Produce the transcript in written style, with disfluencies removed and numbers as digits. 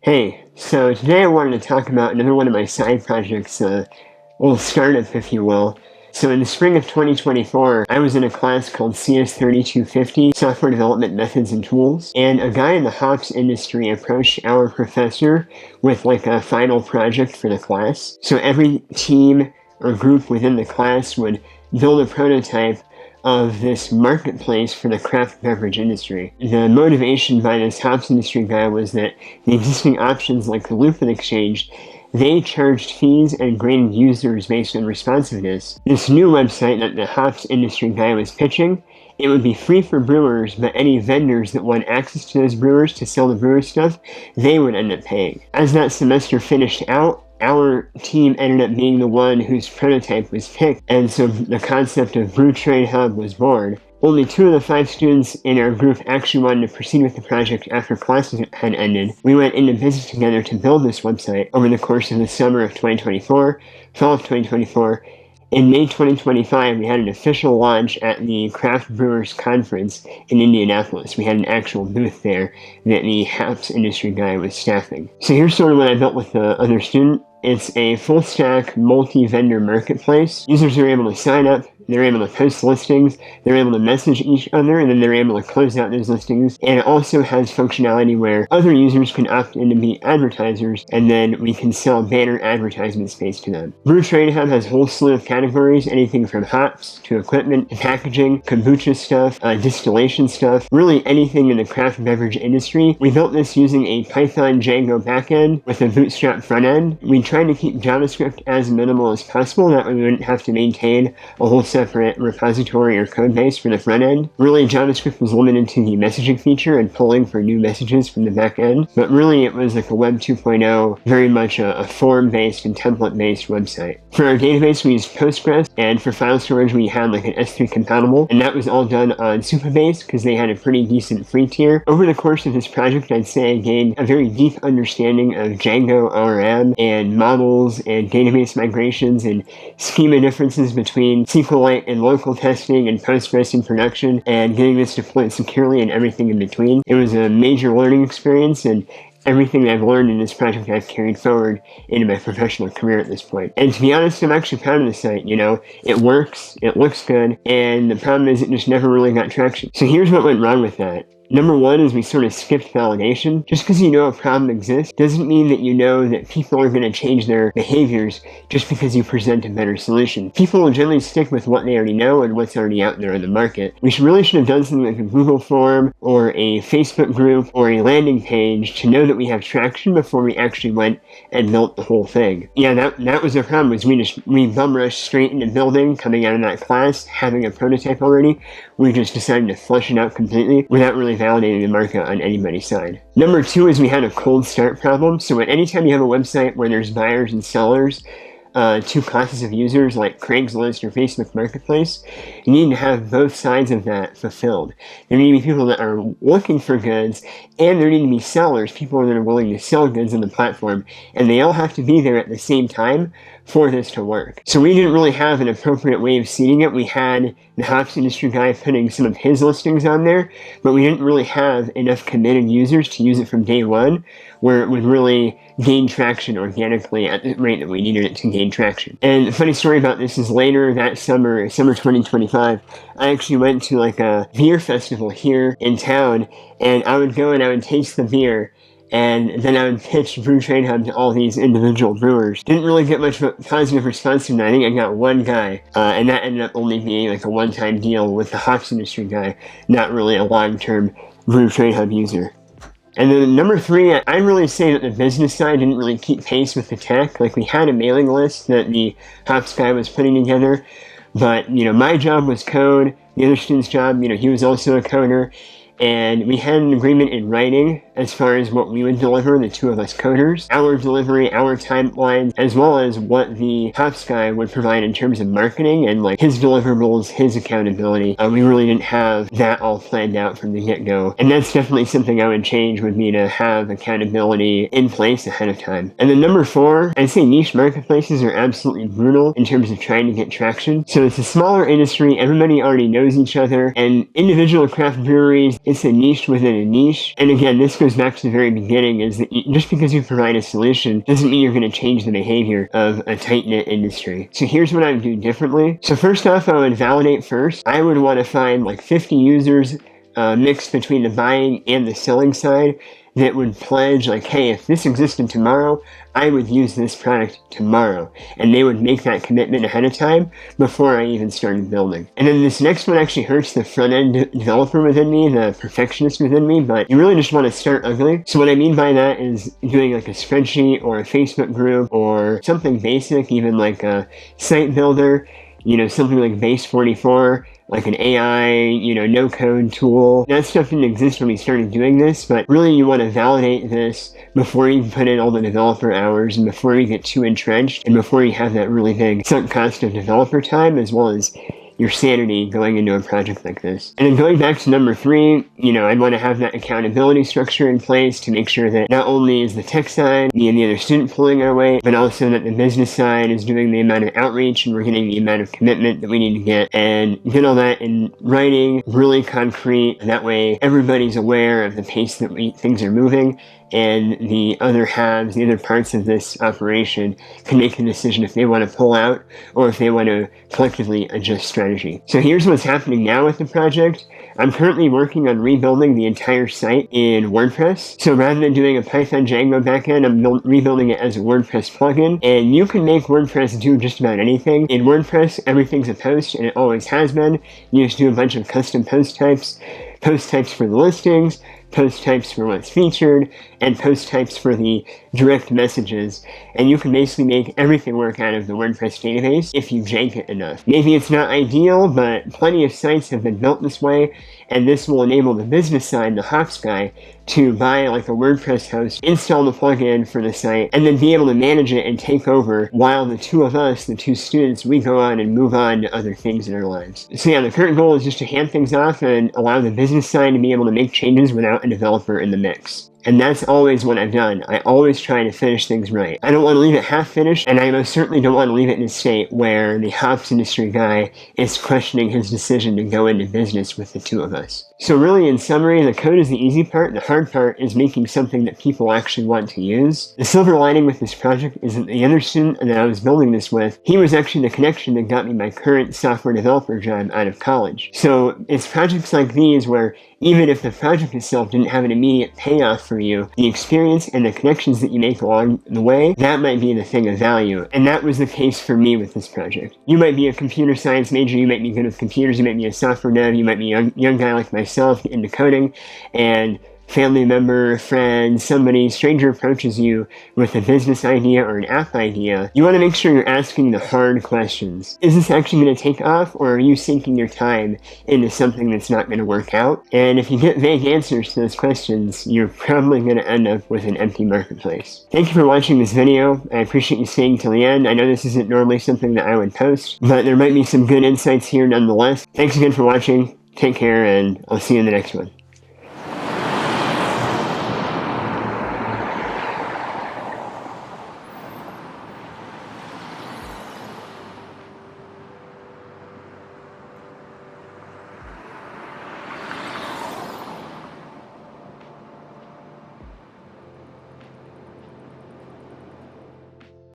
Hey, so today I wanted to talk about another one of my side projects, a little startup, if you will. So in the spring of 2024, I was in a class called CS3250, Software Development Methods and Tools, and a guy in the hops industry approached our professor with like a final project for the class. So every team or group within the class would build a prototype of this marketplace for the craft beverage industry. The motivation by this hops industry guy was that the existing options like the Lupulin Exchange, they charged fees and graded users based on responsiveness. This new website that the hops industry guy was pitching, it would be free for brewers, but any vendors that want access to those brewers to sell the brewer stuff, they would end up paying. As that semester finished out, our team ended up being the one whose prototype was picked, and so the concept of Brew Trade Hub was born. Only 2 of the 5 students in our group actually wanted to proceed with the project after classes had ended. We went into business together to build this website over the course of the summer of 2024, fall of 2024. In May 2025, we had an official launch at the Craft Brewers Conference in Indianapolis. We had an actual booth there that the hops industry guy was staffing. So here's sort of what I built with the other student. It's a full-stack, multi-vendor marketplace. Users are able to sign up, they're able to post listings, they're able to message each other, and then they're able to close out those listings. And it also has functionality where other users can opt in to be advertisers, and then we can sell banner advertisement space to them. Brew Trade Hub has a whole slew of categories, anything from hops to equipment to packaging, kombucha stuff, distillation stuff, really anything in the craft beverage industry. We built this using a Python Django backend with a Bootstrap front end. We tried to keep JavaScript as minimal as possible, that way we wouldn't have to maintain a whole separate repository or code base for the front end. Really, JavaScript was limited to the messaging feature and pulling for new messages from the back end, but really it was like a Web 2.0, very much a form-based and template-based website. For our database, we used Postgres, and for file storage, we had like an S3 compatible, and that was all done on Supabase because they had a pretty decent free tier. Over the course of this project, I'd say I gained a very deep understanding of Django ORM and models and database migrations and schema differences between SQLite and local testing and Postgres in production and getting this deployed securely and everything in between. It was a major learning experience, and everything that I've learned in this project I've carried forward into my professional career at this point. And to be honest, I'm actually proud of the site, it works, it looks good, and the problem is it just never really got traction. So here's what went wrong with that. Number one is we sort of skipped validation. Just because you know a problem exists doesn't mean that you know that people are going to change their behaviors just because you present a better solution. People will generally stick with what they already know and what's already out there in the market. We really should have done something like a Google form or a Facebook group or a landing page to know that we have traction before we actually went and built the whole thing. Yeah, that was the problem, was we bum rushed straight into building, coming out of that class, having a prototype already. We just decided to flush it out completely without really validating the market on anybody's side. Number 2 is we had a cold start problem. So anytime you have a website where there's buyers and sellers, 2 classes of users like Craigslist or Facebook Marketplace, you need to have both sides of that fulfilled. There need to be people that are looking for goods, and there need to be sellers, people that are willing to sell goods on the platform, and they all have to be there at the same time for this to work. So we didn't really have an appropriate way of seeding it. We had the hops industry guy putting some of his listings on there, but we didn't really have enough committed users to use it from day one, where it would really gain traction organically at the rate that we needed it to gain traction. And the funny story about this is later that summer 2025, I actually went to like a beer festival here in town, and I would go and I would taste the beer, and then I would pitch Brew Trade Hub to all these individual brewers. Didn't really get much positive response from that. I think I got one guy, and that ended up only being like a one-time deal with the hops industry guy, not really a long-term Brew Trade Hub user. And then number 3, I'd really say that the business side didn't really keep pace with the tech. Like, we had a mailing list that the hops guy was putting together, but, my job was code. The other student's job, he was also a coder. And we had an agreement in writing as far as what we would deliver, the 2 of us coders, our delivery, our timeline, as well as what the hops guy would provide in terms of marketing and like his deliverables, his accountability. We really didn't have that all planned out from the get-go. And that's definitely something I would change, would be to have accountability in place ahead of time. And then number 4, I'd say niche marketplaces are absolutely brutal in terms of trying to get traction. So it's a smaller industry, everybody already knows each other, and individual craft breweries, it's a niche within a niche. And again, this goes back to the very beginning, is that just because you provide a solution doesn't mean you're going to change the behavior of a tight-knit industry. So here's what I would do differently. So first off, I would validate first. I would want to find like 50 users mixed between the buying and the selling side that would pledge like, hey, if this existed tomorrow, I would use this product tomorrow. And they would make that commitment ahead of time before I even started building. And then this next one actually hurts the front-end developer within me, the perfectionist within me, but you really just want to start ugly. So what I mean by that is doing like a spreadsheet or a Facebook group or something basic, even like a site builder, something like Base 44, like an AI, no-code tool. That stuff didn't exist when we started doing this, but really you want to validate this before you put in all the developer hours and before you get too entrenched and before you have that really big sunk cost of developer time as well as your sanity going into a project like this. And then going back to number 3, I'd want to have that accountability structure in place to make sure that not only is the tech side, me and the other student pulling our weight, but also that the business side is doing the amount of outreach and we're getting the amount of commitment that we need to get, and get all that in writing, really concrete. That way everybody's aware of the pace that things are moving, and the other halves, the other parts of this operation can make a decision if they want to pull out or if they want to collectively adjust strategy. So here's what's happening now with the project. I'm currently working on rebuilding the entire site in WordPress. So rather than doing a Python Django backend, I'm rebuilding it as a WordPress plugin. And you can make WordPress do just about anything. In WordPress, everything's a post, and it always has been. You just do a bunch of custom post types for the listings, post types for what's featured, and post types for the direct messages. And you can basically make everything work out of the WordPress database if you jank it enough. Maybe it's not ideal, but plenty of sites have been built this way, and this will enable the business side, the Hops guy, to buy like a WordPress host, install the plugin for the site, and then be able to manage it and take over while the two of us, the two students, we go on and move on to other things in our lives. So yeah, the current goal is just to hand things off and allow the business side to be able to make changes without a developer in the mix. And that's always what I've done. I always try to finish things right. I don't want to leave it half finished, and I most certainly don't want to leave it in a state where the hops industry guy is questioning his decision to go into business with the two of us. So really, in summary, the code is the easy part. The hard part is making something that people actually want to use. The silver lining with this project is that the other student that I was building this with, he was actually the connection that got me my current software developer job out of college. So it's projects like these where even if the project itself didn't have an immediate payoff for you, the experience and the connections that you make along the way, that might be the thing of value. And that was the case for me with this project. You might be a computer science major, you might be good with computers, you might be a software dev, you might be a young guy like myself into coding, and family member, friend, somebody, stranger approaches you with a business idea or an app idea, you want to make sure you're asking the hard questions. Is this actually going to take off, or are you sinking your time into something that's not going to work out? And if you get vague answers to those questions, you're probably going to end up with an empty marketplace. Thank you for watching this video. I appreciate you staying till the end. I know this isn't normally something that I would post, but there might be some good insights here nonetheless. Thanks again for watching. Take care, and I'll see you in the next one.